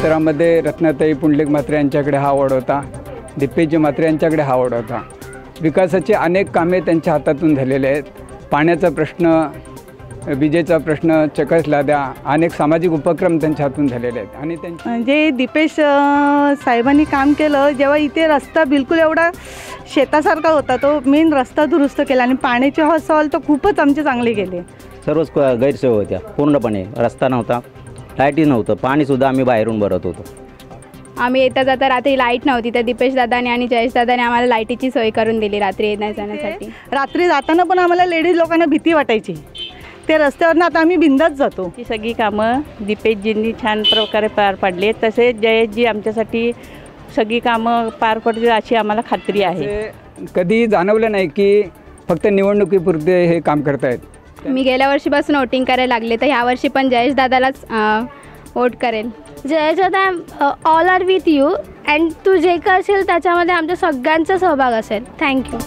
परिसरामध्ये रत्नाताई पुंडलिक म्हात्रे यांच्याकडे हा वॉर्ड होता, दिपेशजी म्हात्रे यांच्याकडे हा वॉर्ड होता। विकासाचे अनेक कामे त्यांच्या हातातून झालेले आहेत। पाण्याचा प्रश्न, विजेचा प्रश्न, चकस लाद्या, अनेक सामाजिक उपक्रम त्यांच्या हातून झालेले आहेत। आणि म्हणजे दिपेश साहेबांनी काम केलं, जेव्हा इथे रस्ता बिलकुल एवढा शेतासारखा होता, तो मेन रस्ता दुरुस्त केला आणि पाण्याचे हॉल तर खूपच आमचे चांगले गेले। सर्वच गैरसोय होत्या पूर्णपणे, रस्ता नव्हता, लाईटही नव्हतं, पाणीसुद्धा आम्ही बाहेरून भरत होतो। आम्ही येता जाता रात्री लाईट नव्हती, तर दिपेश दादाने आणि जयेश दादाने आम्हाला लाईटीची सोय करून दिली रात्री येण्या जाण्यासाठी। रात्री जाताना पण आम्हाला लेडीज लोकांना भीती वाटायची, ते रस्त्यावरनं आता आम्ही बिंदास जातो। ही सगळी कामं दिपेशजींनी छान प्रकारे पार पाडली, तसेच जयेशजी आमच्यासाठी सगळी कामं पार पडतील अशी आम्हाला खात्री आहे। कधी जाणवलं नाही की फक्त निवडणुकीपुरते हे काम करतायत। मी गेल्या वर्षीपासून वोटिंग करायला लागले, तर ह्यावर्षी पण जयेश दादालाच वोट करेल। जयेश दादा all are with you, and तू जे करशील त्याच्यामध्ये आमच्या सगळ्यांचा सहभाग असेल। थँक्यू।